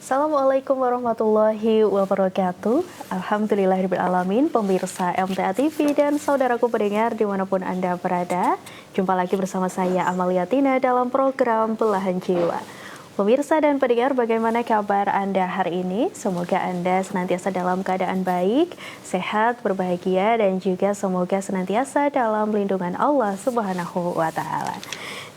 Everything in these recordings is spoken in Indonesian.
Assalamualaikum warahmatullahi wabarakatuh. Alhamdulillahirrahmanirrahim. Pemirsa MTA TV dan saudaraku pendengar dimanapun Anda berada, jumpa lagi bersama saya Amalia Tina dalam program Belahan Jiwa. Pemirsa dan pendengar, bagaimana kabar Anda hari ini? Semoga Anda senantiasa dalam keadaan baik, sehat, berbahagia, dan juga semoga senantiasa dalam lindungan Allah Subhanahu wa Ta'ala.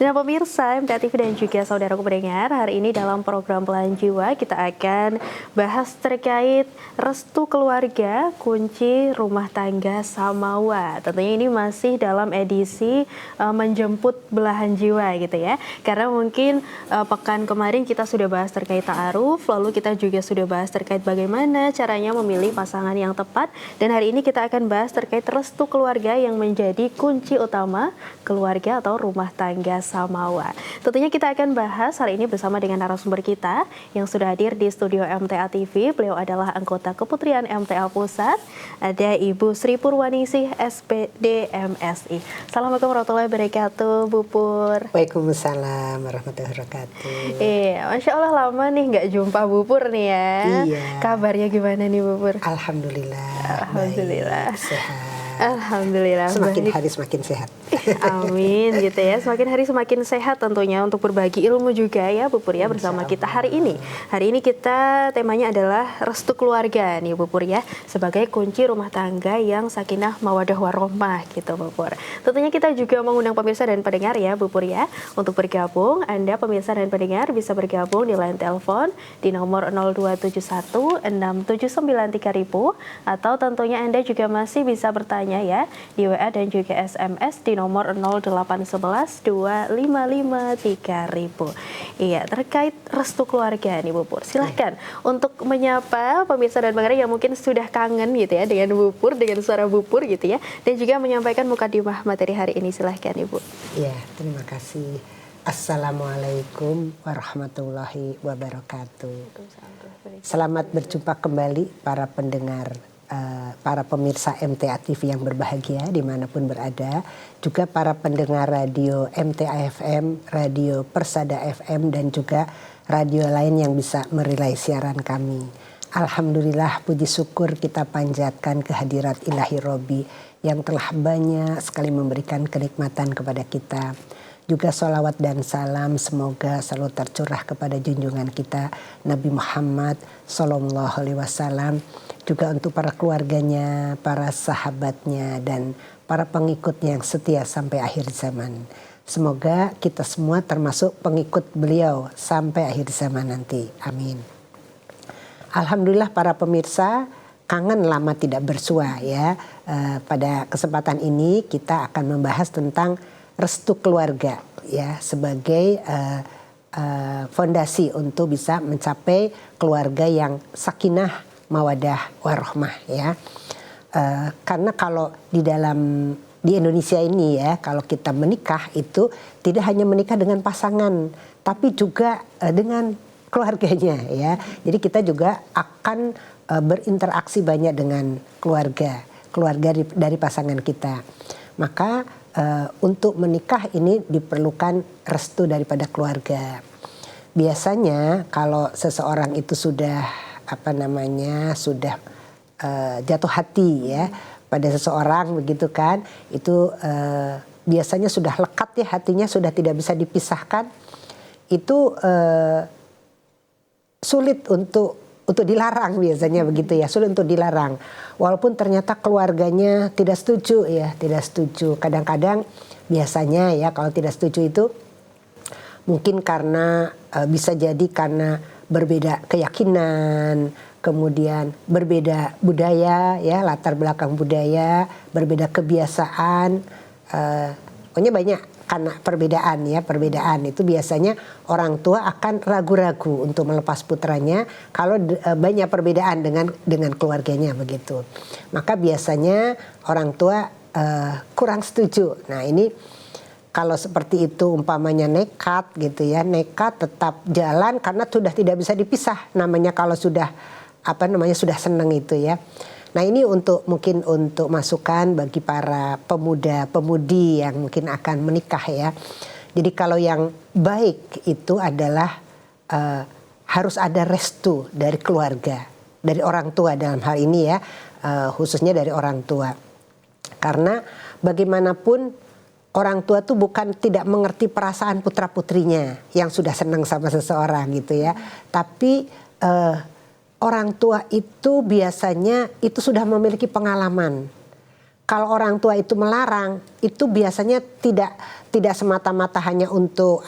Nah pemirsa MTA TV dan juga saudaraku pendengar, hari ini dalam program Belahan Jiwa kita akan bahas terkait restu keluarga, kunci rumah tangga samawa. Tentunya ini masih dalam edisi menjemput belahan jiwa gitu ya. Karena mungkin pekan kemarin kita sudah bahas terkait ta'aruf, lalu kita juga sudah bahas terkait bagaimana caranya memilih pasangan yang tepat. Dan hari ini kita akan bahas terkait restu keluarga yang menjadi kunci utama keluarga atau rumah tangga samawa. Tentunya kita akan bahas hari ini bersama dengan narasumber kita yang sudah hadir di studio MTA TV. Beliau adalah anggota Keputrian MTA Pusat. Ada Ibu Sri Purwaningsih SPD MSI. Assalamualaikum warahmatullahi wabarakatuh, Bu Pur. Waalaikumsalam warahmatullahi wabarakatuh. Iya, Masya Allah lama nih nggak jumpa Bu Pur nih ya. Iya. Kabarnya gimana nih Bu Pur? Alhamdulillah. Alhamdulillah. Baik, sehat. Alhamdulillah. Semakin baik. hari semakin sehat. Amin gitu ya. Semakin hari semakin sehat tentunya untuk berbagi ilmu juga ya Bu Pur ya bersama kita hari ini. Hari ini kita temanya adalah restu keluarga nih Bu Pur ya. Sebagai kunci rumah tangga yang sakinah mawadah warohmah gitu Bu Pur. Tentunya kita juga mengundang pemirsa dan pendengar ya Bu Pur ya. Untuk bergabung, Anda pemirsa dan pendengar bisa bergabung di line telepon di nomor 0271 6793000 atau tentunya Anda juga masih bisa bertanya ya di WA dan juga SMS di nomor 0811 255 3000. Iya, terkait restu keluarga nih Bu Pur. Silahkan untuk menyapa pemirsa dan pendengar yang mungkin sudah kangen gitu ya dengan Bu Pur, dengan suara Bu Pur gitu ya. Dan juga menyampaikan mukadimah materi hari ini. Silahkan Ibu. Iya, terima kasih. Assalamualaikum warahmatullahi wabarakatuh. Selamat berjumpa kembali para pendengar, para pemirsa MTA TV yang berbahagia dimanapun berada, juga para pendengar radio MTA FM, radio Persada FM, dan juga radio lain yang bisa merelay siaran kami. Alhamdulillah, puji syukur kita panjatkan kehadirat Ilahi Robbi yang telah banyak sekali memberikan kenikmatan kepada kita. Juga sholawat dan salam semoga selalu tercurah kepada junjungan kita Nabi Muhammad Sallallahu Alaihi Wasallam, juga untuk para keluarganya, para sahabatnya, dan para pengikutnya yang setia sampai akhir zaman. Semoga kita semua termasuk pengikut beliau sampai akhir zaman nanti. Amin. Alhamdulillah para pemirsa, kangen lama tidak bersua ya. Pada kesempatan ini kita akan membahas tentang restu keluarga ya, sebagai fondasi untuk bisa mencapai keluarga yang sakinah mawadah warohmah ya. Karena kalau di Indonesia ini ya, kalau kita menikah itu tidak hanya menikah dengan pasangan, tapi juga dengan keluarganya ya. Jadi kita juga akan berinteraksi banyak dengan keluarga dari pasangan kita. Maka untuk menikah ini diperlukan restu daripada keluarga. Biasanya kalau seseorang itu sudah sudah jatuh hati ya pada seseorang begitu kan, itu biasanya sudah lekat ya hatinya, sudah tidak bisa dipisahkan. Itu sulit untuk dilarang biasanya begitu ya, sulit untuk dilarang. Walaupun ternyata keluarganya tidak setuju ya, tidak setuju. Kadang-kadang biasanya ya kalau tidak setuju itu mungkin karena bisa jadi karena berbeda keyakinan, kemudian berbeda budaya ya, latar belakang budaya, berbeda kebiasaan, pokoknya banyak. Karena perbedaan itu biasanya orang tua akan ragu-ragu untuk melepas putranya kalau banyak perbedaan dengan keluarganya begitu. Maka biasanya orang tua kurang setuju. Nah ini kalau seperti itu umpamanya nekat gitu ya, nekat tetap jalan karena sudah tidak bisa dipisah, namanya kalau sudah sudah seneng itu ya. Nah ini mungkin untuk masukan bagi para pemuda-pemudi yang mungkin akan menikah ya. Jadi kalau yang baik itu adalah harus ada restu dari keluarga, dari orang tua dalam hal ini ya, khususnya dari orang tua. Karena bagaimanapun orang tua tuh bukan tidak mengerti perasaan putra-putrinya yang sudah senang sama seseorang gitu ya. Tapi orang tua itu biasanya itu sudah memiliki pengalaman. Kalau orang tua itu melarang, itu biasanya tidak semata-mata hanya untuk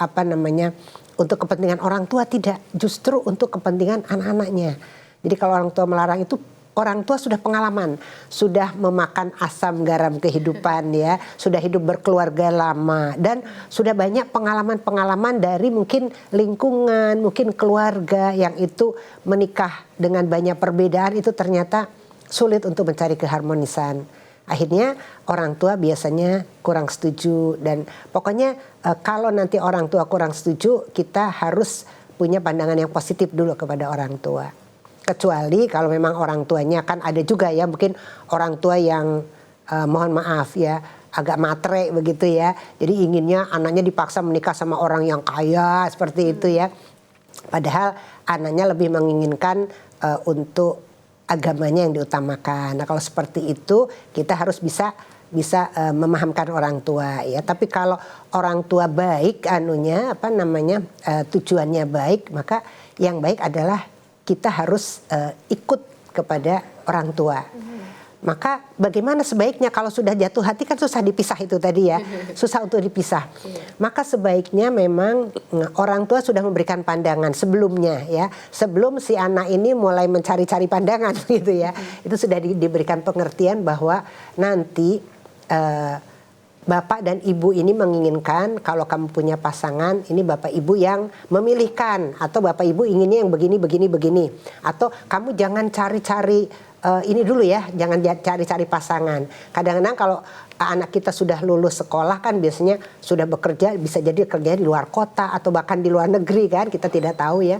untuk kepentingan orang tua, tidak, justru untuk kepentingan anak-anaknya. Jadi kalau orang tua melarang itu orang tua sudah pengalaman, sudah memakan asam garam kehidupan ya, sudah hidup berkeluarga lama dan sudah banyak pengalaman-pengalaman dari mungkin lingkungan, mungkin keluarga yang itu menikah dengan banyak perbedaan itu ternyata sulit untuk mencari keharmonisan. Akhirnya orang tua biasanya kurang setuju dan pokoknya kalau nanti orang tua kurang setuju, kita harus punya pandangan yang positif dulu kepada orang tua. Kecuali kalau memang orang tuanya, kan ada juga ya mungkin orang tua yang mohon maaf ya agak matre begitu ya. Jadi inginnya anaknya dipaksa menikah sama orang yang kaya seperti itu ya. Padahal anaknya lebih menginginkan untuk agamanya yang diutamakan. Nah kalau seperti itu kita harus bisa memahamkan orang tua ya. Tapi kalau orang tua baik tujuannya baik, maka yang baik adalah kita harus ikut kepada orang tua. Maka bagaimana sebaiknya kalau sudah jatuh hati kan susah dipisah itu tadi ya. Susah untuk dipisah. Maka sebaiknya memang orang tua sudah memberikan pandangan sebelumnya ya. Sebelum si anak ini mulai mencari-cari pandangan gitu ya. Itu sudah diberikan pengertian bahwa nanti bapak dan ibu ini menginginkan kalau kamu punya pasangan, ini bapak ibu yang memilihkan, atau bapak ibu inginnya yang begini, atau kamu jangan cari-cari ini dulu ya, jangan cari-cari pasangan. Kadang-kadang kalau anak kita sudah lulus sekolah kan biasanya sudah bekerja, bisa jadi kerja di luar kota atau bahkan di luar negeri kan, kita tidak tahu ya.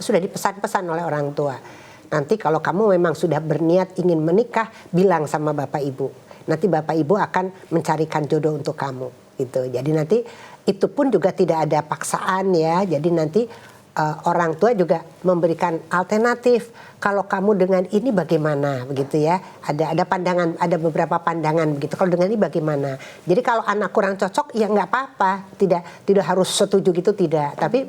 Sudah dipesan-pesan oleh orang tua. Nanti kalau kamu memang sudah berniat ingin menikah, bilang sama bapak ibu. Nanti bapak ibu akan mencarikan jodoh untuk kamu gitu. Jadi nanti itu pun juga tidak ada paksaan ya. Jadi nanti orang tua juga memberikan alternatif. Kalau kamu dengan ini bagaimana begitu ya? Ada pandangan, ada beberapa pandangan begitu. Kalau dengan ini bagaimana? Jadi kalau anak kurang cocok ya nggak apa-apa. Tidak harus setuju gitu, tidak. Tapi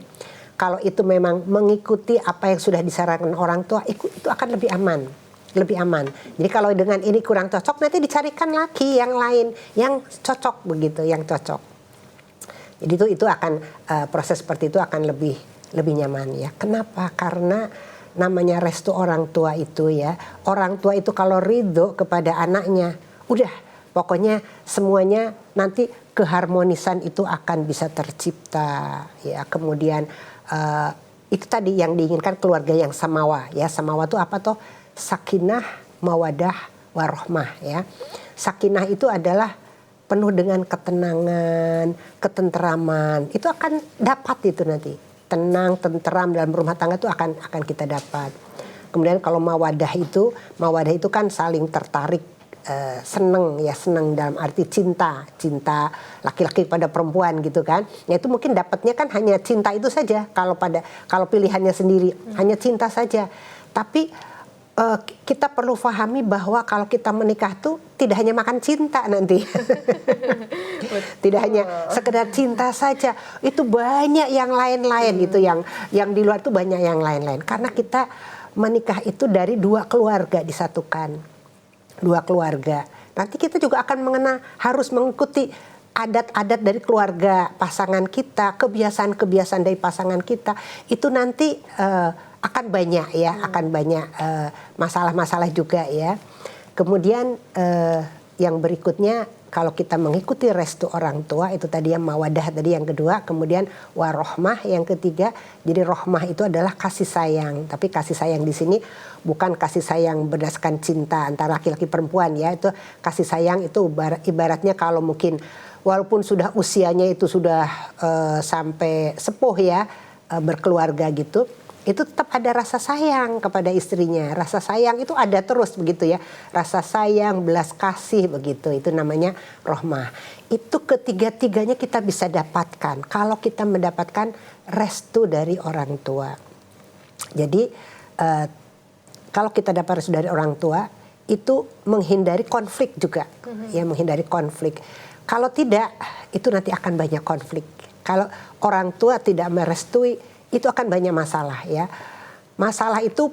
kalau itu memang mengikuti apa yang sudah disarankan orang tua, itu akan lebih aman. Lebih aman. Jadi kalau dengan ini kurang cocok, nanti dicarikan lagi yang lain yang cocok begitu, yang cocok. Jadi itu akan proses seperti itu akan lebih nyaman ya. Kenapa? Karena namanya restu orang tua itu ya. Orang tua itu kalau ridho kepada anaknya, udah pokoknya semuanya nanti keharmonisan itu akan bisa tercipta ya. Kemudian itu tadi yang diinginkan keluarga yang samawa ya. Samawa itu apa toh? Sakinah, mawadah, warohmah ya. Sakinah itu adalah penuh dengan ketenangan, ketenteraman. Itu akan dapat itu nanti. Tenang, tenteram dalam rumah tangga itu akan kita dapat. Kemudian kalau mawadah itu kan saling tertarik, seneng dalam arti cinta laki-laki pada perempuan gitu kan. Ya itu mungkin dapatnya kan hanya cinta itu saja kalau pilihannya sendiri hanya cinta saja. Tapi kita perlu pahami bahwa kalau kita menikah tuh tidak hanya makan cinta nanti. Tidak hanya sekedar cinta saja, itu banyak yang lain-lain gitu, yang di luar tuh banyak yang lain-lain. Karena kita menikah itu dari dua keluarga disatukan, dua keluarga. Nanti kita juga akan harus mengikuti adat-adat dari keluarga pasangan kita, kebiasaan-kebiasaan dari pasangan kita. Itu nanti akan banyak ya, akan banyak masalah-masalah juga ya. Kemudian yang berikutnya kalau kita mengikuti restu orang tua, itu tadi yang mawadah tadi yang kedua, kemudian warohmah yang ketiga. Jadi rohmah itu adalah kasih sayang, tapi kasih sayang di sini bukan kasih sayang berdasarkan cinta antara laki-laki perempuan ya. Itu kasih sayang itu ibaratnya kalau mungkin walaupun sudah usianya itu sudah sampai sepuh ya, berkeluarga gitu, itu tetap ada rasa sayang kepada istrinya. Rasa sayang itu ada terus begitu ya. Rasa sayang, belas kasih begitu. Itu namanya rohmah. Itu ketiga-tiganya kita bisa dapatkan kalau kita mendapatkan restu dari orang tua. Jadi kalau kita dapat restu dari orang tua itu menghindari konflik juga, ya menghindari konflik. Kalau tidak, itu nanti akan banyak konflik. Kalau orang tua tidak merestui, itu akan banyak masalah ya. Masalah itu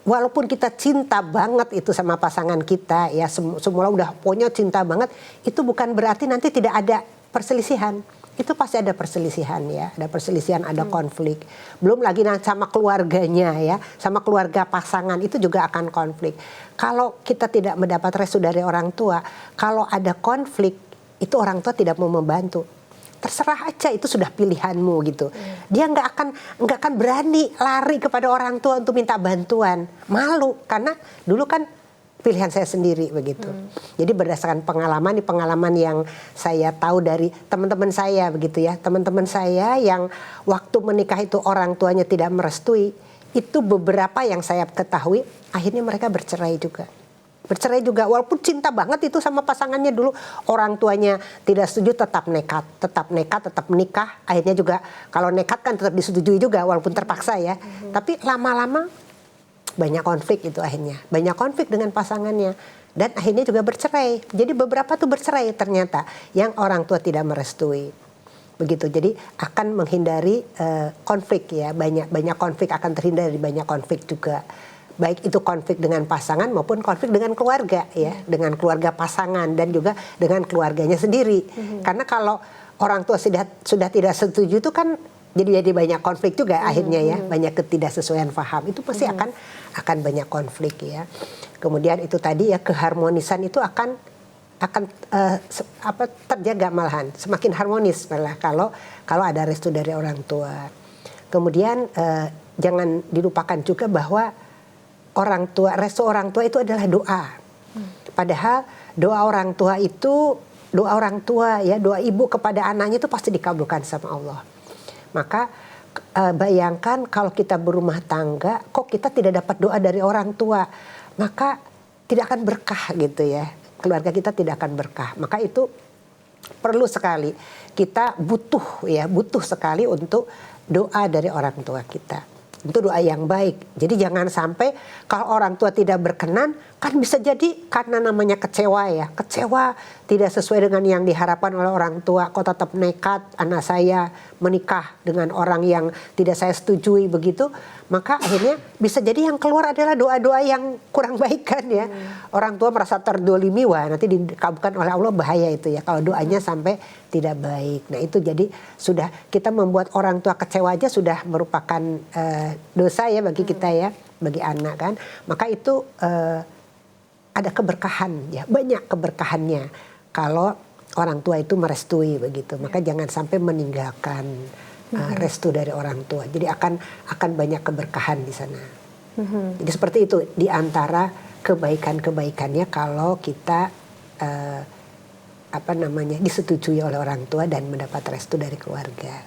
walaupun kita cinta banget itu sama pasangan kita ya, semula udah pokoknya cinta banget, itu bukan berarti nanti tidak ada perselisihan. Itu pasti ada perselisihan ya, ada perselisihan, ada konflik. Belum lagi sama keluarganya ya, sama keluarga pasangan itu juga akan konflik. Kalau kita tidak mendapat restu dari orang tua, kalau ada konflik, itu orang tua tidak mau membantu. Terserah aja, itu sudah pilihanmu gitu. Dia nggak akan berani lari kepada orang tua untuk minta bantuan, malu karena dulu kan pilihan saya sendiri begitu. Jadi berdasarkan pengalaman yang saya tahu dari teman-teman saya begitu ya, teman-teman saya yang waktu menikah itu orang tuanya tidak merestui, itu beberapa yang saya ketahui akhirnya mereka bercerai juga. Bercerai juga walaupun cinta banget itu sama pasangannya dulu, orang tuanya tidak setuju tetap nekat tetap menikah, akhirnya juga kalau nekat kan tetap disetujui juga walaupun terpaksa ya. Tapi lama-lama banyak konflik itu akhirnya, banyak konflik dengan pasangannya dan akhirnya juga bercerai. Jadi beberapa tuh bercerai ternyata yang orang tua tidak merestui. Begitu. Jadi akan menghindari konflik ya, banyak konflik, akan terhindar dari banyak konflik juga. Baik itu konflik dengan pasangan maupun konflik dengan keluarga ya, dengan keluarga pasangan dan juga dengan keluarganya sendiri. Karena kalau orang tua sudah tidak setuju itu kan jadi banyak konflik juga akhirnya ya, banyak ketidaksesuaian paham. Itu pasti akan banyak konflik ya. Kemudian itu tadi ya, keharmonisan itu akan terjaga malahan, semakin harmonis malah kalau ada restu dari orang tua. Kemudian jangan dilupakan juga bahwa restu orang tua itu adalah doa. Padahal doa orang tua ya, doa ibu kepada anaknya itu pasti dikabulkan sama Allah. Maka bayangkan kalau kita berumah tangga, kok kita tidak dapat doa dari orang tua, maka tidak akan berkah gitu ya. Keluarga kita tidak akan berkah. Maka itu perlu sekali, kita butuh sekali untuk doa dari orang tua kita. Itu doa yang baik. Jadi jangan sampai kalau orang tua tidak berkenan, kan bisa jadi karena namanya kecewa ya. Kecewa tidak sesuai dengan yang diharapkan oleh orang tua. Kok tetap nekat anak saya menikah dengan orang yang tidak saya setujui begitu. Maka akhirnya bisa jadi yang keluar adalah doa-doa yang kurang baik kan ya. Orang tua merasa terdolimi, wah nanti dikabulkan oleh Allah, bahaya itu ya. Kalau doanya sampai tidak baik. Nah itu jadi sudah kita membuat orang tua kecewa aja sudah merupakan dosa ya bagi kita ya, bagi anak kan. Maka itu ada keberkahan ya, banyak keberkahannya kalau orang tua itu merestui begitu. Maka jangan sampai meninggalkan restu dari orang tua. Jadi akan banyak keberkahan di sana. Jadi seperti itu di antara kebaikan-kebaikannya kalau kita disetujui oleh orang tua dan mendapat restu dari keluarga.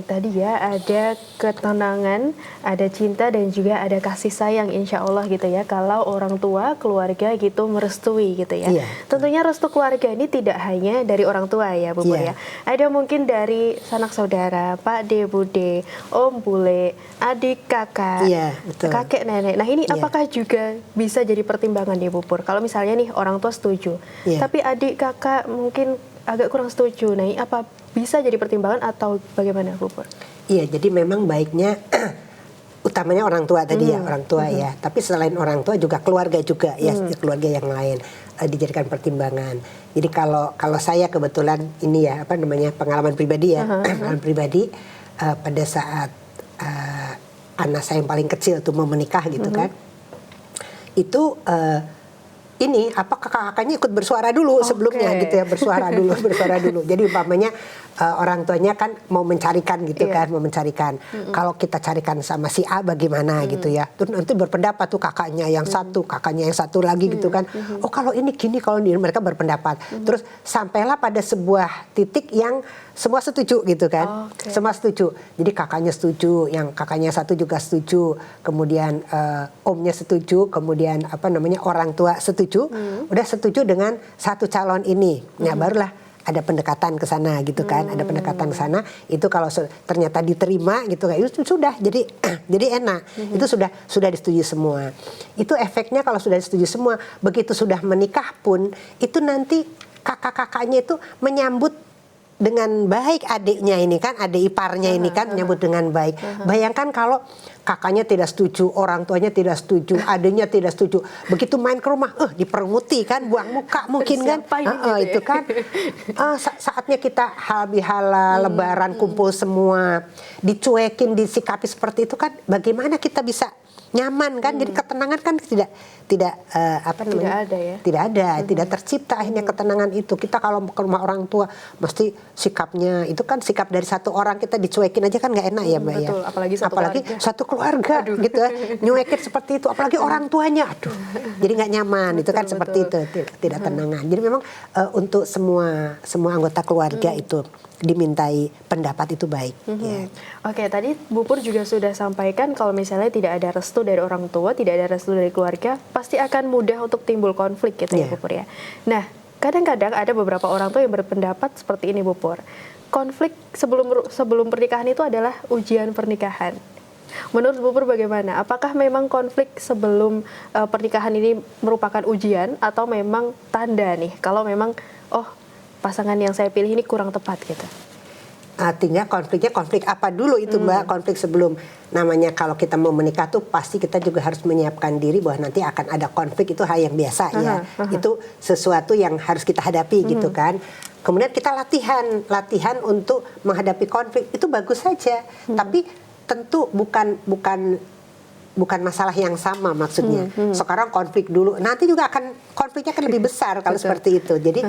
Tadi ya ada ketenangan, ada cinta dan juga ada kasih sayang insya Allah gitu ya. Kalau orang tua, keluarga gitu merestui gitu ya. Iya. Tentunya restu keluarga ini tidak hanya dari orang tua ya Bu Pur ya. Ada mungkin dari sanak saudara, Pak De, Bude, Om, Bule, adik, kakak, betul. kakek, nenek. Nah ini apakah juga bisa jadi pertimbangan ya Bu Pur? Kalau misalnya nih orang tua setuju, tapi adik, kakak mungkin agak kurang setuju. Nah, apa bisa jadi pertimbangan atau bagaimana Bu Pur? Iya, jadi memang baiknya utamanya orang tua tadi ya, orang tua ya. Tapi selain orang tua juga keluarga juga ya, keluarga yang lain dijadikan pertimbangan. Jadi kalau saya kebetulan ini ya pengalaman pribadi ya, pengalaman pribadi pada saat anak saya yang paling kecil tuh mau menikah gitu kan, itu ini kakaknya ikut bersuara dulu sebelumnya gitu ya, bersuara dulu. Jadi umpamanya orang tuanya kan mau mencarikan gitu kan, mau mencarikan. Kalau kita carikan sama si A bagaimana gitu ya. Terus nanti berpendapat tuh kakaknya yang satu, kakaknya yang satu lagi gitu kan. Oh kalau ini gini, kalau ini mereka berpendapat. Terus sampailah pada sebuah titik yang semua setuju gitu kan. Semua setuju. Jadi kakaknya setuju, yang kakaknya satu juga setuju. Kemudian omnya setuju, kemudian orang tua setuju. Udah setuju dengan satu calon ini. Nah barulah ada pendekatan ke sana gitu kan, ada pendekatan ke sana itu kalau ternyata diterima gitu kan itu sudah jadi jadi enak. Itu sudah disetujui semua. Itu efeknya kalau sudah disetujui semua, begitu sudah menikah pun itu nanti kakak-kakaknya itu menyambut dengan baik adiknya ini kan, adik iparnya ini kan menyambut dengan baik. Bayangkan kalau kakaknya tidak setuju, orang tuanya tidak setuju, adiknya tidak setuju. Begitu main ke rumah, diperenguti kan, buang muka mungkin kan. Itu kan saatnya kita halal bihalal, lebaran kumpul semua, dicuekin, disikapi seperti itu kan, bagaimana kita bisa nyaman kan? Jadi ketenangan kan tidak tidak tercipta akhirnya ketenangan itu. Kita kalau ke rumah orang tua mesti sikapnya itu kan sikap dari satu orang, kita dicuekin aja kan nggak enak ya Mbak. Betul, ya. apalagi satu keluarga gitu nyuekin seperti itu, apalagi orang tuanya, jadi nggak nyaman. Itu kan seperti itu, tidak tenangan. Jadi memang untuk semua anggota keluarga itu dimintai pendapat itu baik. Ya. Oke, tadi Bu Pur juga sudah sampaikan kalau misalnya tidak ada restu dari orang tua, tidak ada restu dari keluarga, pasti akan mudah untuk timbul konflik gitu ya Bu Pur ya. Nah, kadang-kadang ada beberapa orang tua yang berpendapat seperti ini Bu Pur. Konflik sebelum pernikahan itu adalah ujian pernikahan. Menurut Bu Pur bagaimana? Apakah memang konflik sebelum pernikahan ini merupakan ujian atau memang tanda nih kalau memang pasangan yang saya pilih ini kurang tepat gitu? Artinya konfliknya konflik apa dulu itu Mbak? Konflik sebelum, namanya kalau kita mau menikah tuh pasti kita juga harus menyiapkan diri bahwa nanti akan ada konflik, itu hal yang biasa ya. Itu sesuatu yang harus kita hadapi gitu kan. Kemudian kita latihan untuk menghadapi konflik, itu bagus saja. Tapi tentu bukan masalah yang sama maksudnya. Sekarang konflik dulu, nanti juga akan konfliknya akan lebih besar kalau seperti itu. Jadi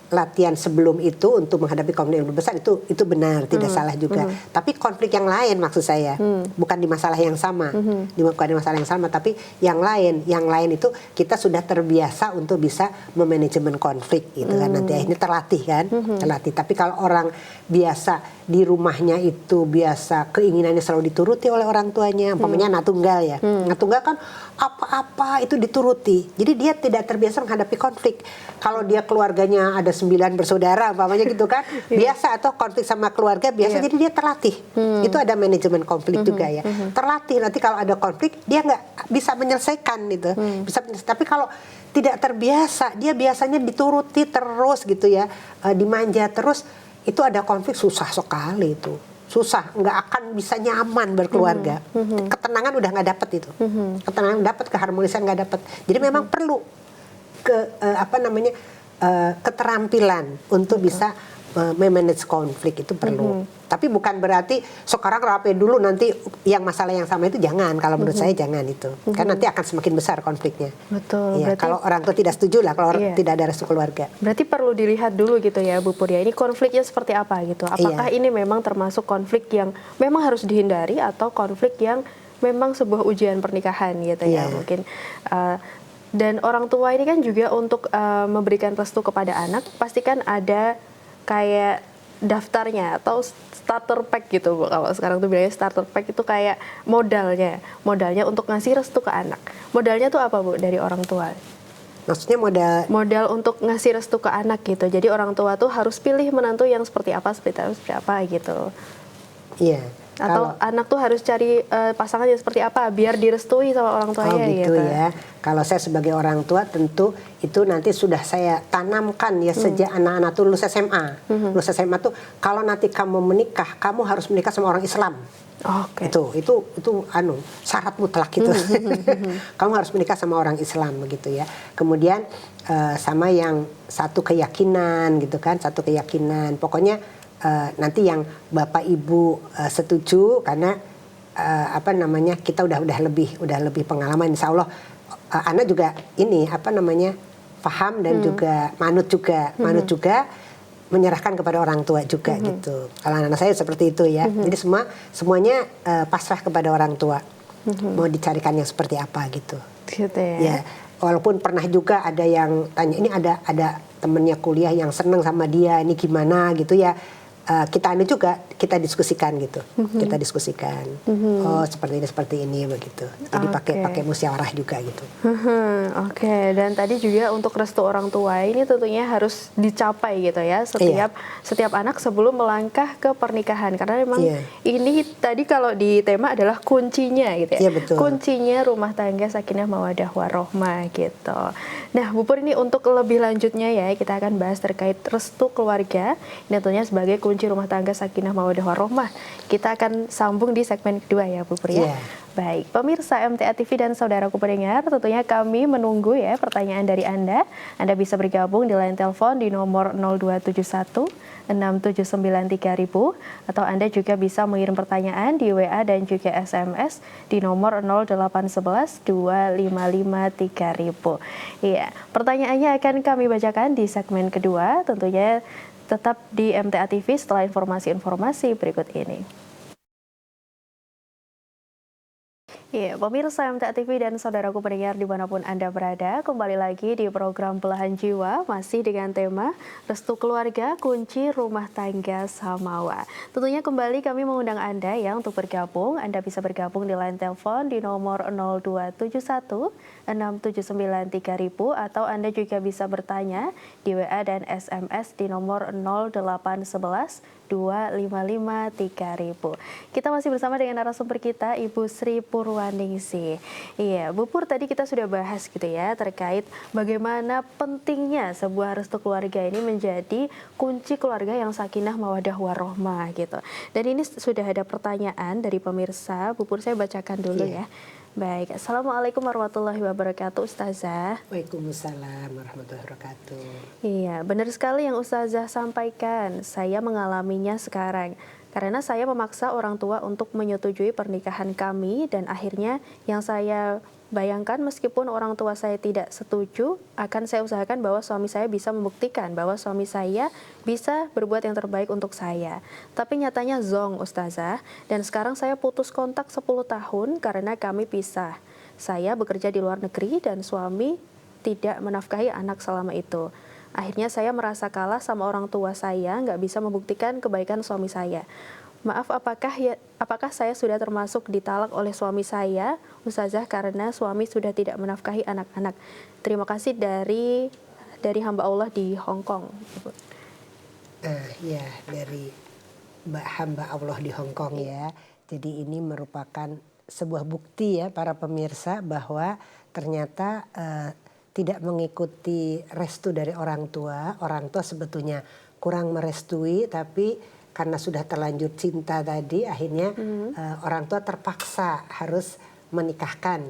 latihan sebelum itu untuk menghadapi konflik yang lebih besar itu benar, tidak salah juga. Tapi konflik yang lain maksud saya, bukan di masalah yang sama, bukan di masalah yang sama, tapi yang lain itu kita sudah terbiasa untuk bisa memanajemen konflik gitu kan. Nanti akhirnya terlatih kan, terlatih. Tapi kalau orang biasa di rumahnya itu biasa keinginannya selalu dituruti oleh orang tuanya, umpamanya anak tunggal ya. Anak tunggal kan apa-apa itu dituruti. Jadi dia tidak terbiasa menghadapi konflik. Kalau dia keluarganya ada 9 bersaudara umpamanya gitu kan, biasa atau konflik sama keluarga biasa, jadi dia terlatih. Itu ada manajemen konflik juga ya. Terlatih, nanti kalau ada konflik dia nggak bisa menyelesaikan gitu. Tapi kalau tidak terbiasa, dia biasanya dituruti terus gitu ya, dimanja terus, itu ada konflik susah sekali itu. Susah, nggak akan bisa nyaman berkeluarga. Ketenangan udah nggak dapet itu. Ketenangan dapat, keharmonisan nggak dapet. Jadi memang perlu keterampilan untuk bisa memanage konflik, itu perlu. Tapi bukan berarti sekarang rapi dulu, nanti yang masalah yang sama itu jangan. Kalau menurut saya jangan itu, karena nanti akan semakin besar konfliknya. Betul. Ya, kalau orang tua tidak setuju lah, kalau tidak ada restu keluarga. Berarti perlu dilihat dulu gitu ya Bu Pur ya, ini konfliknya seperti apa gitu. Apakah ini memang termasuk konflik yang memang harus dihindari atau konflik yang memang sebuah ujian pernikahan gitu ya mungkin. Dan orang tua ini kan juga untuk memberikan restu kepada anak, pastikan ada kayak daftarnya atau starter pack gitu Bu. Kalau sekarang tuh bilangnya starter pack itu kayak modalnya untuk ngasih restu ke anak. Modalnya tuh apa Bu dari orang tua? Maksudnya modal untuk ngasih restu ke anak gitu. Jadi orang tua tuh harus pilih menantu yang seperti apa gitu. Iya. Atau anak tuh harus cari pasangan yang seperti apa biar direstui sama orang tuanya gitu ya. Kalau saya sebagai orang tua tentu itu nanti sudah saya tanamkan ya sejak anak-anak tuh lulus SMA. Lulus SMA tuh kalau nanti kamu menikah, kamu harus menikah sama orang Islam. Itu syarat mutlak gitu. Kamu harus menikah sama orang Islam begitu ya. Kemudian sama yang satu keyakinan gitu kan, satu keyakinan. Pokoknya nanti yang Bapak Ibu setuju, karena kita udah lebih pengalaman, insya Allah anak juga ini paham dan juga manut juga menyerahkan kepada orang tua juga gitu. Kalau anak saya seperti itu ya. Jadi semuanya pasrah kepada orang tua. Mau dicarikan yang seperti apa gitu. Gitu ya. Ya, walaupun pernah juga ada yang tanya, ini ada temennya kuliah yang seneng sama dia, ini gimana gitu ya. kita juga kita diskusikan gitu, kita diskusikan. Oh seperti ini begitu. Jadi pakai musyawarah juga gitu. Oke, dan tadi juga untuk restu orang tua ini tentunya harus dicapai gitu ya setiap anak sebelum melangkah ke pernikahan, karena memang ini tadi kalau di tema adalah kuncinya gitu ya. Iya, betul. Kuncinya rumah tangga sakinah mawaddah warahmah gitu. Nah, Bu Pur, ini untuk lebih lanjutnya ya kita akan bahas terkait restu keluarga. Ini tentunya sebagai kunci rumah tangga sakinah mawaddah warahmah. Kita akan sambung di segmen kedua ya Bu Pur ya. Baik, pemirsa MTA TV dan saudaraku pendengar, tentunya kami menunggu ya pertanyaan dari Anda. Anda bisa bergabung di line telepon di nomor 0271 679 3000 atau Anda juga bisa mengirim pertanyaan di WA dan juga SMS di nomor 0811 255 3000. Iya, pertanyaannya akan kami bacakan di segmen kedua, tentunya tetap di MTA TV setelah informasi-informasi berikut ini. Iya, pemirsa MTA TV dan saudaraku pendengar dimanapun Anda berada, kembali lagi di program Belahan Jiwa, masih dengan tema Restu Keluarga, Kunci Rumah Tangga Samawa. Tentunya kembali kami mengundang Anda ya untuk bergabung. Anda bisa bergabung di line telepon di nomor 0271 679 3000 atau Anda juga bisa bertanya di WA dan SMS di nomor 0811 255 3000. Kita masih bersama dengan narasumber kita Ibu Sri Purwaningsih. Iya, Bu Pur, tadi kita sudah bahas gitu ya terkait bagaimana pentingnya sebuah restu keluarga ini menjadi kunci keluarga yang sakinah mawaddah warahmah gitu. Dan ini sudah ada pertanyaan dari pemirsa. Bu Pur, saya bacakan dulu ya. Baik, Assalamualaikum warahmatullahi wabarakatuh, Ustazah. Waalaikumsalam warahmatullahi wabarakatuh. Iya, benar sekali yang Ustazah sampaikan. Saya mengalaminya sekarang. Karena saya memaksa orang tua untuk menyetujui pernikahan kami dan akhirnya yang saya bayangkan meskipun orang tua saya tidak setuju, akan saya usahakan bahwa suami saya bisa membuktikan bahwa suami saya bisa berbuat yang terbaik untuk saya. Tapi nyatanya zong, Ustazah, dan sekarang saya putus kontak 10 tahun karena kami pisah. Saya bekerja di luar negeri dan suami tidak menafkahi anak selama itu. Akhirnya saya merasa kalah sama orang tua saya, nggak bisa membuktikan kebaikan suami saya. Maaf, apakah saya sudah termasuk ditalak oleh suami saya, Ustazah, karena suami sudah tidak menafkahi anak-anak? Terima kasih dari hamba Allah di Hong Kong. Ya, dari hamba Allah di Hong Kong ya. Jadi ini merupakan sebuah bukti ya para pemirsa bahwa ternyata tidak mengikuti restu dari orang tua sebetulnya kurang merestui, tapi karena sudah terlanjur cinta tadi akhirnya orang tua terpaksa harus menikahkan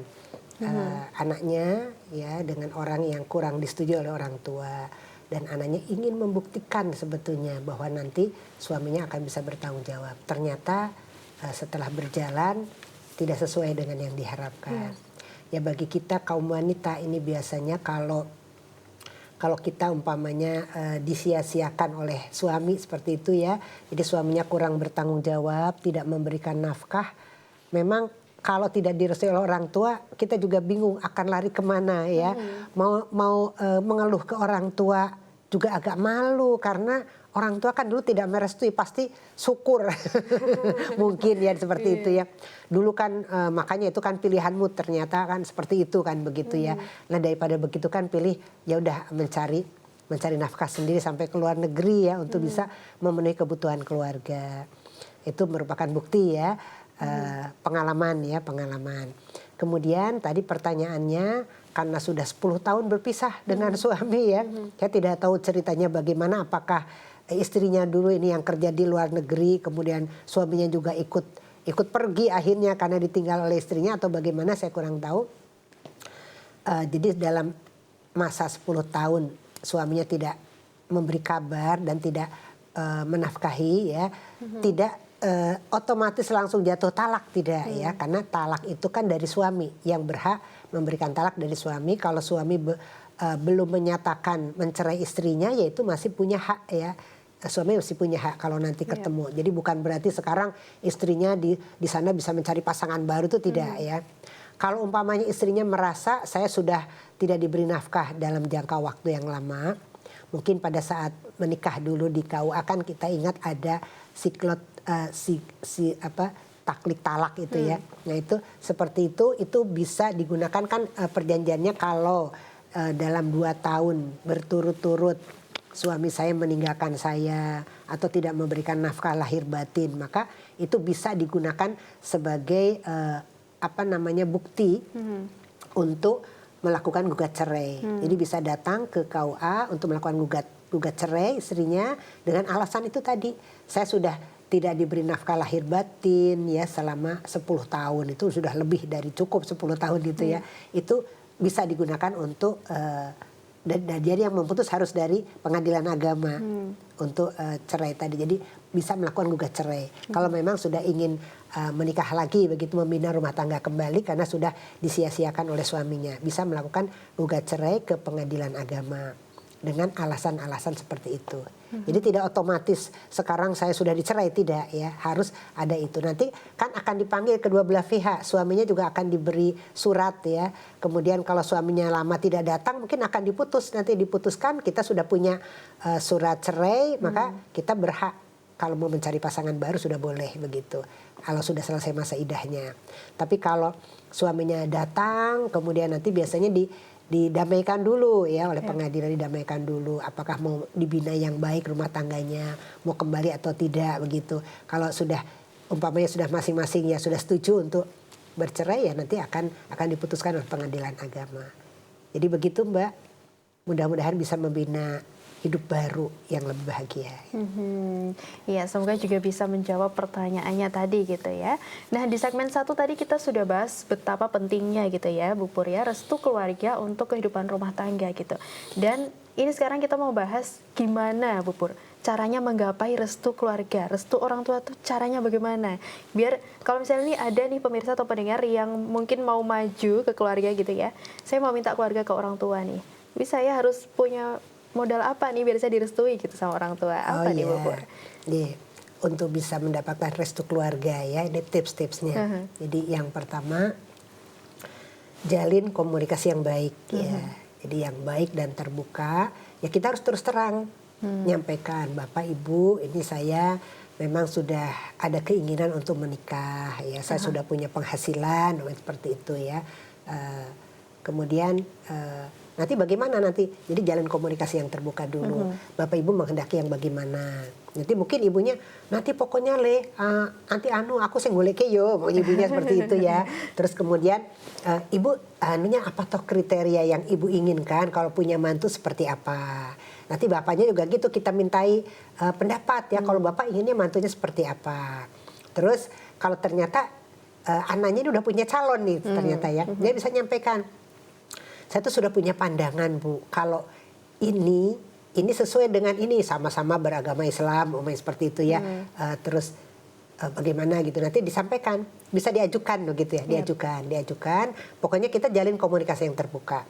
anaknya ya dengan orang yang kurang disetujui oleh orang tua, dan anaknya ingin membuktikan sebetulnya bahwa nanti suaminya akan bisa bertanggung jawab. Ternyata setelah berjalan tidak sesuai dengan yang diharapkan. Ya bagi kita kaum wanita ini biasanya kalau kita umpamanya disia-siakan oleh suami seperti itu ya, jadi suaminya kurang bertanggung jawab, tidak memberikan nafkah, memang kalau tidak direstui oleh orang tua kita juga bingung akan lari kemana ya. Mau mengeluh ke orang tua juga agak malu karena orang tua kan dulu tidak merestui, pasti syukur mungkin ya seperti itu ya. Dulu kan makanya itu kan pilihanmu, ternyata kan seperti itu kan begitu ya. Nah daripada begitu kan pilih ya udah mencari nafkah sendiri sampai ke luar negeri ya untuk bisa memenuhi kebutuhan keluarga. Itu merupakan bukti ya pengalaman. Kemudian tadi pertanyaannya, karena sudah 10 tahun berpisah dengan suami ya. Saya tidak tahu ceritanya bagaimana, apakah istrinya dulu ini yang kerja di luar negeri, kemudian suaminya juga ikut pergi akhirnya karena ditinggal oleh istrinya atau bagaimana, saya kurang tahu. Jadi dalam masa 10 tahun suaminya tidak memberi kabar dan tidak menafkahi ya, tidak otomatis langsung jatuh talak, tidak ya, karena talak itu kan dari suami, yang berhak memberikan talak dari suami. Kalau suami belum menyatakan mencerai istrinya, yaitu masih punya hak ya. Suami masih punya hak kalau nanti ketemu. Jadi bukan berarti sekarang istrinya di sana bisa mencari pasangan baru, itu tidak ya. Kalau umpamanya istrinya merasa saya sudah tidak diberi nafkah dalam jangka waktu yang lama, mungkin pada saat menikah dulu di KUA kan kita ingat ada siklot taklik talak itu ya. Nah itu seperti itu bisa digunakan kan perjanjiannya kalau dalam 2 tahun berturut-turut suami saya meninggalkan saya atau tidak memberikan nafkah lahir batin, maka itu bisa digunakan sebagai bukti untuk melakukan gugat cerai. Jadi bisa datang ke KUA untuk melakukan gugat cerai istrinya dengan alasan itu tadi, saya sudah tidak diberi nafkah lahir batin ya selama 10 tahun, itu sudah lebih dari cukup 10 tahun gitu ya. Itu bisa digunakan untuk dan jadi yang memutus harus dari pengadilan agama untuk cerai tadi. Jadi bisa melakukan gugat cerai. Kalau memang sudah ingin menikah lagi begitu, membina rumah tangga kembali karena sudah disia-siakan oleh suaminya, bisa melakukan gugat cerai ke pengadilan agama dengan alasan-alasan seperti itu. Jadi tidak otomatis sekarang saya sudah dicerai, tidak ya, harus ada itu. Nanti kan akan dipanggil kedua belah pihak, suaminya juga akan diberi surat ya. Kemudian kalau suaminya lama tidak datang mungkin akan diputus, nanti diputuskan kita sudah punya surat cerai, maka kita berhak kalau mau mencari pasangan baru sudah boleh begitu. Kalau sudah selesai masa idahnya. Tapi kalau suaminya datang kemudian nanti biasanya didamaikan dulu ya oleh pengadilan, didamaikan dulu apakah mau dibina yang baik rumah tangganya, mau kembali atau tidak begitu. Kalau sudah umpamanya sudah masing-masing ya sudah setuju untuk bercerai ya nanti akan diputuskan oleh pengadilan agama. Jadi begitu Mbak, mudah-mudahan bisa membina hidup baru yang lebih bahagia. Iya, semoga juga bisa menjawab pertanyaannya tadi gitu ya. Nah di segmen 1 tadi kita sudah bahas betapa pentingnya gitu ya Bu Pur ya, restu keluarga untuk kehidupan rumah tangga gitu. Dan ini sekarang kita mau bahas gimana Bu Pur caranya menggapai restu keluarga, restu orang tua tuh caranya bagaimana? Biar kalau misalnya nih ada nih pemirsa atau pendengar yang mungkin mau maju ke keluarga gitu ya, saya mau minta keluarga ke orang tua nih, tapi saya harus punya modal apa nih biar saya direstui gitu sama orang tua? Apa nih Bu Pur? Untuk bisa mendapatkan restu keluarga ya, ini tips-tipsnya. Jadi yang pertama, jalin komunikasi yang baik ya. Jadi yang baik dan terbuka, ya kita harus terus terang nyampaikan, Bapak Ibu ini saya memang sudah ada keinginan untuk menikah ya, saya sudah punya penghasilan seperti itu ya. Kemudian nanti bagaimana nanti, jadi jalan komunikasi yang terbuka dulu. Bapak Ibu menghendaki yang bagaimana. Nanti mungkin ibunya, nanti pokoknya nanti aku sing goleke yo, mau ibunya seperti itu ya. Terus kemudian ibu apa toh kriteria yang ibu inginkan kalau punya mantu seperti apa. Nanti bapaknya juga gitu, kita mintai pendapat ya, kalau bapak inginnya mantunya seperti apa. Terus kalau ternyata anaknya ini udah punya calon nih ternyata ya, dia bisa nyampaikan, saya tuh sudah punya pandangan Bu, kalau ini sesuai dengan ini, sama-sama beragama Islam, seperti itu ya. Terus bagaimana gitu, nanti disampaikan, bisa diajukan begitu ya, diajukan. Pokoknya kita jalin komunikasi yang terbuka.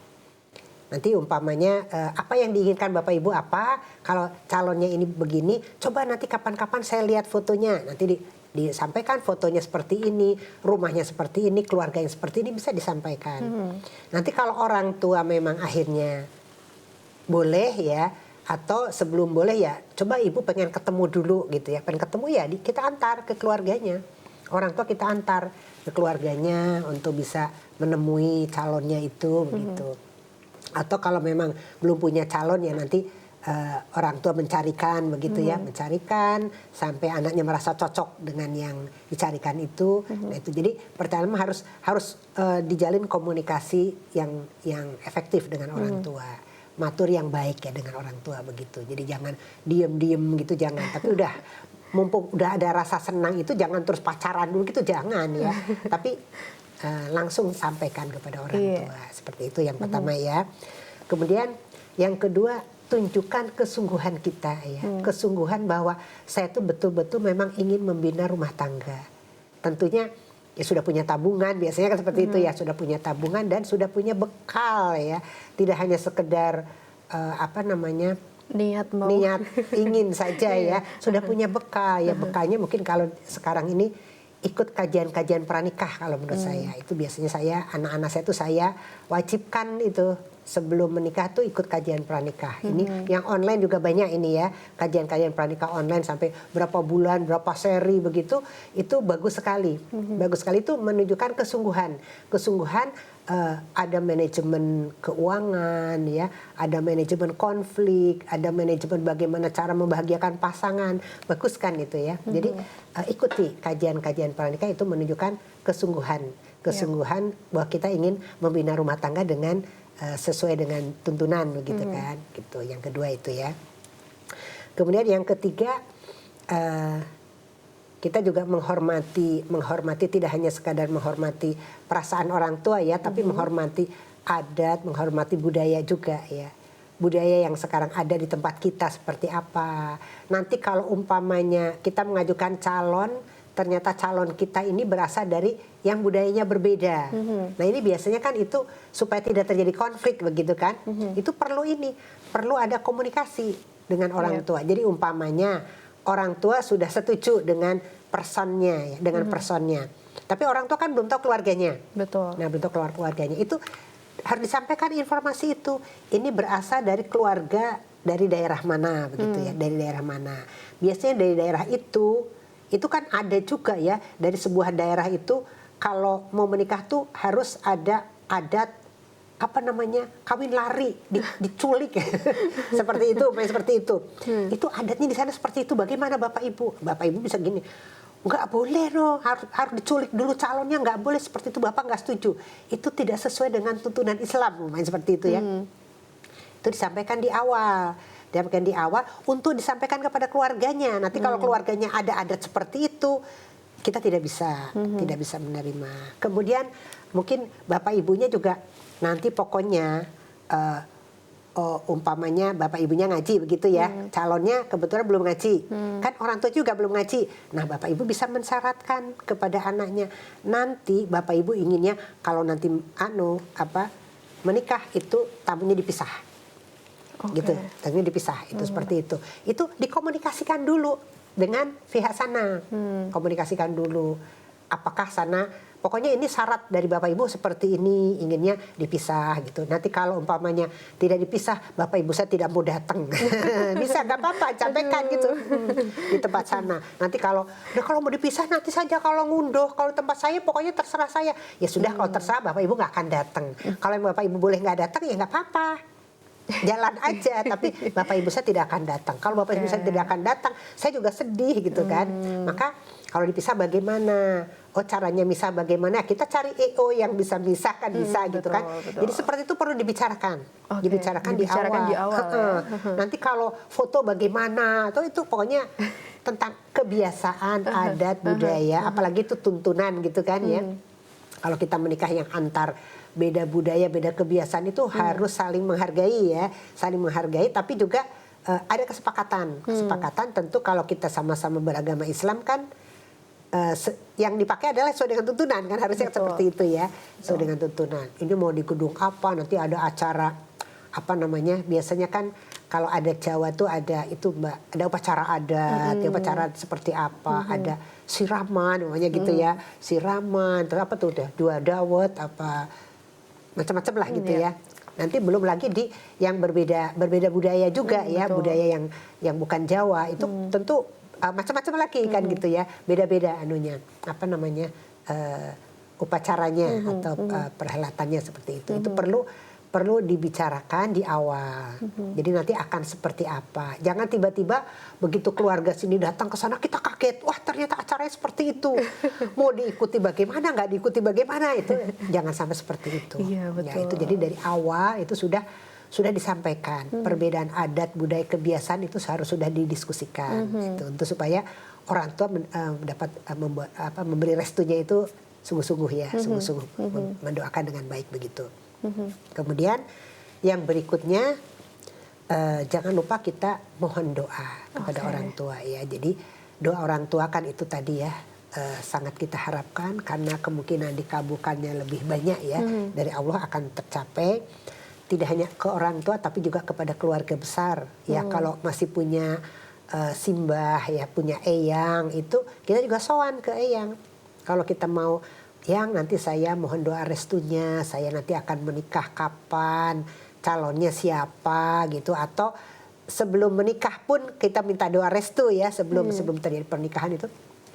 Nanti umpamanya apa yang diinginkan Bapak Ibu apa, kalau calonnya ini begini, coba nanti kapan-kapan saya lihat fotonya, nanti disampaikan fotonya seperti ini, rumahnya seperti ini, keluarga yang seperti ini, bisa disampaikan. Nanti kalau orang tua memang akhirnya boleh ya, atau sebelum boleh ya, coba ibu pengen ketemu dulu gitu ya, pengen ketemu ya kita antar ke keluarganya, orang tua kita antar ke keluarganya untuk bisa menemui calonnya itu begitu. Atau kalau memang belum punya calon ya nanti orang tua mencarikan begitu ya, mencarikan sampai anaknya merasa cocok dengan yang dicarikan itu. Nah itu jadi pertama harus dijalin komunikasi yang efektif dengan orang tua, matur yang baik ya dengan orang tua begitu. Jadi jangan diem gitu, jangan. Tapi mumpung udah ada rasa senang itu jangan terus pacaran dulu gitu, jangan ya. Tapi langsung sampaikan kepada orang tua seperti itu yang pertama ya. Kemudian yang kedua, tunjukkan kesungguhan kita ya, kesungguhan bahwa saya itu betul-betul memang ingin membina rumah tangga. Tentunya ya sudah punya tabungan, biasanya kan seperti itu ya, sudah punya tabungan dan sudah punya bekal ya, tidak hanya sekedar niat ingin saja ya, sudah punya bekal ya. Bekalnya mungkin kalau sekarang ini ikut kajian-kajian pranikah kalau menurut saya itu biasanya anak-anak saya itu saya wajibkan itu sebelum menikah tuh ikut kajian pranikah. Ini yang online juga banyak ini ya, kajian-kajian pranikah online sampai berapa bulan, berapa seri begitu, itu bagus sekali. Bagus sekali itu menunjukkan kesungguhan. Kesungguhan ada manajemen keuangan ya, ada manajemen konflik, ada manajemen bagaimana cara membahagiakan pasangan. Bagus kan itu ya. Jadi ikuti kajian-kajian pranikah itu menunjukkan kesungguhan bahwa kita ingin membina rumah tangga dengan sesuai dengan tuntunan begitu kan, gitu. Yang kedua itu ya. Kemudian yang ketiga, kita juga menghormati tidak hanya sekadar menghormati perasaan orang tua ya, tapi menghormati adat, menghormati budaya juga ya. Budaya yang sekarang ada di tempat kita seperti apa. Nanti kalau umpamanya kita mengajukan calon, ternyata calon kita ini berasal dari yang budayanya berbeda. Nah ini biasanya kan itu supaya tidak terjadi konflik begitu kan. Itu perlu ada komunikasi dengan orang tua. Jadi umpamanya orang tua sudah setuju dengan personnya ya, dengan personnya. Tapi orang tua kan belum tahu keluarganya. Betul. Nah belum tahu keluarganya. Itu harus disampaikan informasi itu. Ini berasal dari keluarga dari daerah mana begitu ya, dari daerah mana. Biasanya dari daerah itu kan ada juga ya, dari sebuah daerah itu kalau mau menikah tuh harus ada adat apa namanya, kawin lari, diculik seperti itu. Itu adatnya di sana seperti itu. Bagaimana Bapak Ibu bisa gini, nggak boleh harus diculik dulu calonnya, nggak boleh seperti itu, Bapak nggak setuju. Itu tidak sesuai dengan tuntunan Islam, seperti itu ya. Itu disampaikan di awal untuk disampaikan kepada keluarganya. Nanti kalau keluarganya ada adat seperti itu, kita tidak bisa menerima. Kemudian mungkin Bapak Ibunya juga nanti pokoknya umpamanya Bapak Ibunya ngaji begitu ya, calonnya kebetulan belum ngaji, kan orang tua juga belum ngaji. Nah Bapak Ibu bisa mensyaratkan kepada anaknya, nanti Bapak Ibu inginnya kalau nanti menikah itu tamunya dipisah. Gitu, tamunya dipisah itu seperti itu dikomunikasikan dulu dengan pihak sana, komunikasikan dulu apakah sana pokoknya ini syarat dari Bapak Ibu seperti ini, inginnya dipisah gitu. Nanti kalau umpamanya tidak dipisah, Bapak Ibu saya tidak mau datang. Bisa, nggak apa-apa, sampaikan gitu di tempat sana. Nanti kalau mau dipisah nanti saja kalau ngunduh, kalau tempat saya pokoknya terserah saya. Ya sudah, kalau terserah Bapak Ibu nggak akan datang. Kalau Bapak Ibu boleh nggak datang ya nggak apa-apa. Jalan aja, tapi Bapak Ibu saya tidak akan datang. Kalau Bapak Ibu saya tidak akan datang, saya juga sedih gitu kan. Maka kalau dipisah bagaimana? Caranya misah bagaimana? Kita cari EO yang bisa misahkan, bisa gitu kan. Betul. Jadi seperti itu perlu dibicarakan. Dibicarakan di awal. Nanti kalau foto bagaimana? Atau itu pokoknya tentang kebiasaan, adat, budaya, apalagi itu tuntunan gitu kan ya. Kalau kita menikah yang antar beda budaya, beda kebiasaan itu harus saling menghargai ya, saling menghargai, tapi juga ada kesepakatan. Kesepakatan tentu kalau kita sama-sama beragama Islam kan yang dipakai adalah sesuai dengan tuntunan kan, harusnya seperti itu ya, sesuai dengan tuntunan. Ini mau di gedung apa, nanti ada acara apa namanya, biasanya kan kalau ada Jawa tuh ada itu Mbak, ada upacara adat, upacara seperti apa, ada siraman namanya gitu ya, siraman, terus apa tuh udah dua dawet apa macam-macam lah gitu ya. Nanti belum lagi di yang berbeda budaya juga ya, budaya yang bukan Jawa itu tentu macam-macam lagi kan gitu ya, beda-beda anunya apa namanya upacaranya atau perhelatannya seperti itu. Itu perlu dibicarakan di awal. Jadi nanti akan seperti apa. Jangan tiba-tiba begitu keluarga sini datang ke sana kita kaget. Wah ternyata acaranya seperti itu. Mau diikuti bagaimana, nggak diikuti bagaimana. Itu jangan sampai seperti itu. Iya, betul. Ya, itu jadi dari awal itu sudah disampaikan. Perbedaan adat, budaya, kebiasaan itu harus sudah didiskusikan. Gitu, untuk supaya orang tua dapat memberi restunya itu sungguh-sungguh ya. Sungguh-sungguh mendoakan dengan baik begitu. Kemudian yang berikutnya jangan lupa kita mohon doa kepada orang tua ya. Jadi doa orang tua kan itu tadi ya sangat kita harapkan karena kemungkinan dikabulkannya lebih banyak ya, dari Allah akan tercapai. Tidak hanya ke orang tua tapi juga kepada keluarga besar ya. Kalau masih punya simbah ya, punya eyang, itu kita juga sowan ke eyang. Kalau kita mau, yang nanti saya mohon doa restunya, saya nanti akan menikah kapan, calonnya siapa gitu, atau sebelum menikah pun kita minta doa restu ya, sebelum terjadi pernikahan itu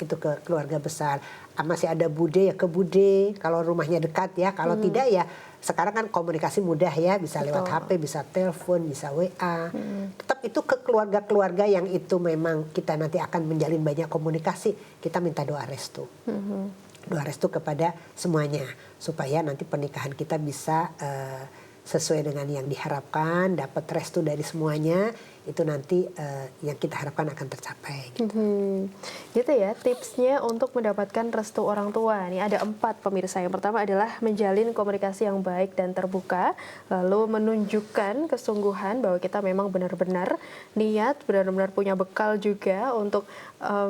ke keluarga besar. Masih ada bude ya ke bude kalau rumahnya dekat ya, kalau tidak ya sekarang kan komunikasi mudah ya, bisa lewat HP, bisa telepon, bisa WA. Tetap itu ke keluarga-keluarga yang itu memang kita nanti akan menjalin banyak komunikasi, kita minta doa restu. Doa restu kepada semuanya supaya nanti pernikahan kita bisa sesuai dengan yang diharapkan, dapat restu dari semuanya, itu nanti yang kita harapkan akan tercapai. Gitu. Gitu ya tipsnya untuk mendapatkan restu orang tua. Ini ada 4 pemirsa. Yang pertama adalah menjalin komunikasi yang baik dan terbuka, lalu menunjukkan kesungguhan bahwa kita memang benar-benar niat, benar-benar punya bekal juga untuk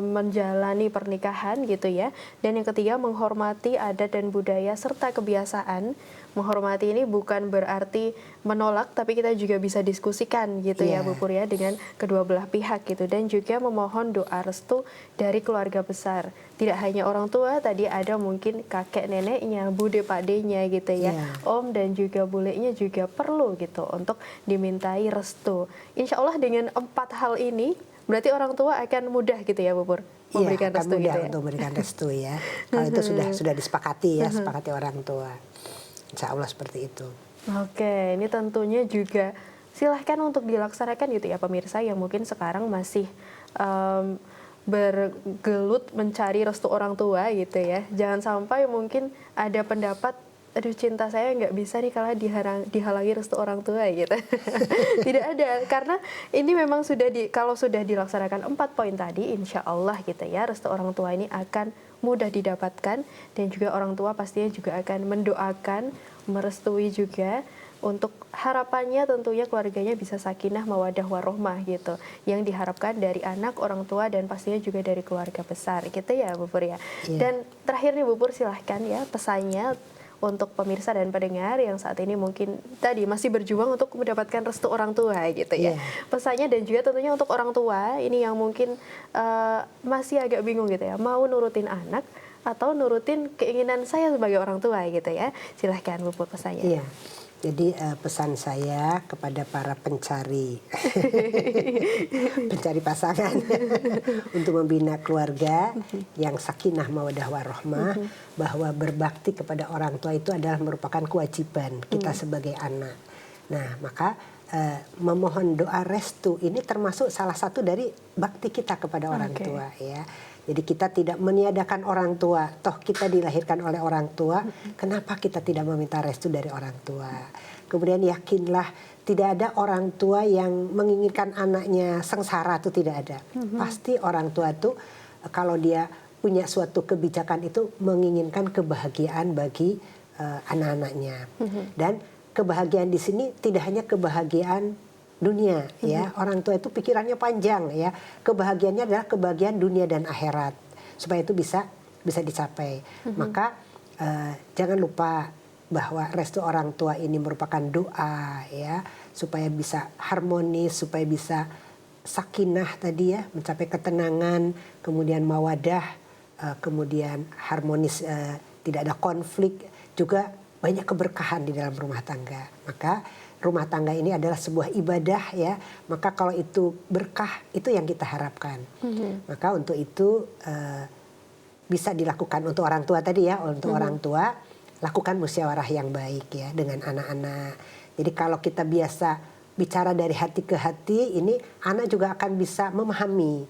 menjalani pernikahan gitu ya. Dan yang ketiga menghormati adat dan budaya serta kebiasaan. Menghormati ini bukan berarti menolak, tapi kita juga bisa diskusikan gitu ya Bu Pur ya, dengan kedua belah pihak gitu, dan juga memohon doa restu dari keluarga besar. Tidak hanya orang tua, tadi ada mungkin kakek neneknya, bude pakdenya gitu ya, om dan juga bulenya juga perlu gitu untuk dimintai restu. Insya Allah dengan 4 hal ini berarti orang tua akan mudah gitu ya Bu Pur memberikan restu mudah gitu ya? untuk memberikan restu ya. Kalau itu sudah disepakati ya, sepakati orang tua. Insya Allah seperti itu. Oke, ini tentunya juga silahkan untuk dilaksanakan gitu ya pemirsa yang mungkin sekarang masih bergelut mencari restu orang tua gitu ya. Jangan sampai mungkin ada pendapat, aduh cinta saya nggak bisa nih kalau dihalangi restu orang tua gitu. Tidak ada, karena ini memang kalau sudah dilaksanakan 4 poin tadi, insya Allah gitu ya, restu orang tua ini akan mudah didapatkan, dan juga orang tua pastinya juga akan mendoakan, merestui juga, untuk harapannya tentunya keluarganya bisa sakinah mawadah warohmah gitu, yang diharapkan dari anak, orang tua, dan pastinya juga dari keluarga besar gitu ya Bu Pur ya. Dan terakhir nih Bu Pur, silahkan ya pesannya untuk pemirsa dan pendengar yang saat ini mungkin tadi masih berjuang untuk mendapatkan restu orang tua gitu ya. Pesannya, dan juga tentunya untuk orang tua ini yang mungkin masih agak bingung gitu ya, mau nurutin anak atau nurutin keinginan saya sebagai orang tua gitu ya. Silahkan Bu Pur pesannya. Iya. Jadi pesan saya kepada para pencari pasangan untuk membina keluarga yang sakinah mawaddah warohmah, bahwa berbakti kepada orang tua itu adalah merupakan kewajiban kita sebagai anak. Nah, maka memohon doa restu ini termasuk salah satu dari bakti kita kepada orang tua ya. Jadi kita tidak meniadakan orang tua, toh kita dilahirkan oleh orang tua, kenapa kita tidak meminta restu dari orang tua? Kemudian yakinlah tidak ada orang tua yang menginginkan anaknya sengsara, itu tidak ada. Pasti orang tua itu kalau dia punya suatu kebijakan itu menginginkan kebahagiaan bagi anak-anaknya. Dan kebahagiaan di sini tidak hanya kebahagiaan dunia ya, orang tua itu pikirannya panjang ya, kebahagiaannya adalah kebahagiaan dunia dan akhirat, supaya itu bisa dicapai. Maka jangan lupa bahwa restu orang tua ini merupakan doa ya, supaya bisa harmonis, supaya bisa sakinah tadi ya, mencapai ketenangan, kemudian mawadah, kemudian harmonis, tidak ada konflik, juga banyak keberkahan di dalam rumah tangga. Maka rumah tangga ini adalah sebuah ibadah ya, maka kalau itu berkah, itu yang kita harapkan. Maka untuk itu bisa dilakukan untuk orang tua tadi ya, untuk orang tua lakukan musyawarah yang baik ya dengan anak-anak. Jadi kalau kita biasa bicara dari hati ke hati, ini anak juga akan bisa memahami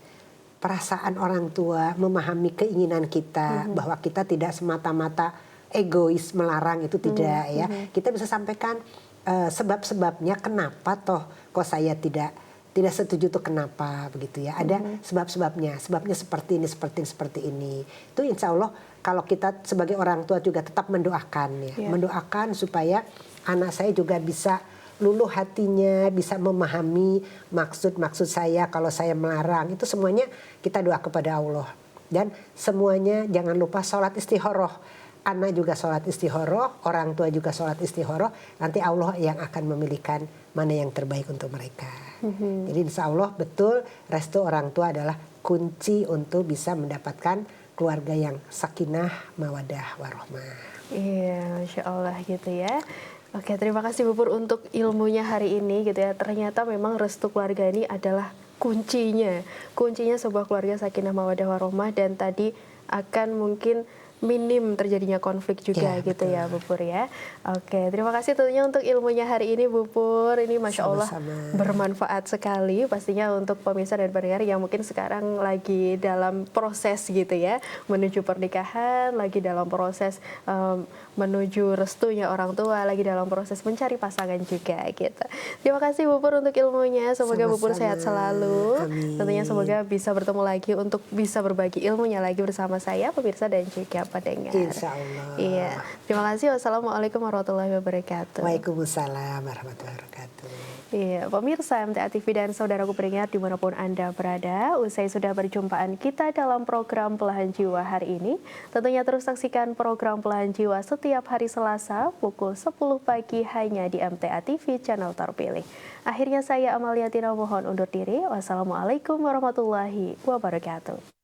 perasaan orang tua, memahami keinginan kita, bahwa kita tidak semata-mata egois melarang, itu tidak ya. Kita bisa sampaikan sebab-sebabnya kenapa toh kok saya tidak setuju tuh kenapa begitu ya. Ada sebab-sebabnya seperti ini. Itu insya Allah kalau kita sebagai orang tua juga tetap mendoakan ya, mendoakan supaya anak saya juga bisa luluh hatinya, bisa memahami maksud saya kalau saya melarang. Itu semuanya kita doa kepada Allah. Dan semuanya jangan lupa sholat istikharah. Anak juga sholat istikharah, orang tua juga sholat istikharah. Nanti Allah yang akan memilihkan mana yang terbaik untuk mereka. Jadi insya Allah betul restu orang tua adalah kunci untuk bisa mendapatkan keluarga yang sakinah, mawadah, warohmah. Iya, Masya Allah gitu ya. Oke, terima kasih Bu Pur untuk ilmunya hari ini gitu ya. Ternyata memang restu keluarga ini adalah kuncinya. Kuncinya sebuah keluarga sakinah mawaddah warahmah, dan tadi akan mungkin minim terjadinya konflik juga Ya, gitu betul. ya Bu Pur ya. Oke, terima kasih tentunya untuk ilmunya hari ini Bu Pur. Ini Masya Allah Sama-sama. bermanfaat sekali pastinya untuk pemirsa dan pendengar yang mungkin sekarang lagi dalam proses gitu ya, menuju pernikahan, lagi dalam proses menuju restunya orang tua, lagi dalam proses mencari pasangan juga gitu. Terima kasih Bu Pur untuk ilmunya. Semoga Bu Pur sehat Sama-sama. selalu. Tentunya Amin. semoga bisa bertemu lagi untuk bisa berbagi ilmunya lagi bersama saya, pemirsa dan juga pendengar. Insya Allah. Iya. Terima kasih. Wassalamualaikum warahmatullahi wabarakatuh. Waalaikumsalam warahmatullahi wabarakatuh. Iya, pemirsa MTA TV dan saudaraku pendengar dimanapun Anda berada, usai sudah perjumpaan kita dalam program Belahan Jiwa hari ini, tentunya terus saksikan program Belahan Jiwa setiap hari Selasa pukul 10 pagi hanya di MTA TV channel terpilih. Akhirnya saya Amalia Tina mohon undur diri. Wassalamualaikum warahmatullahi wabarakatuh.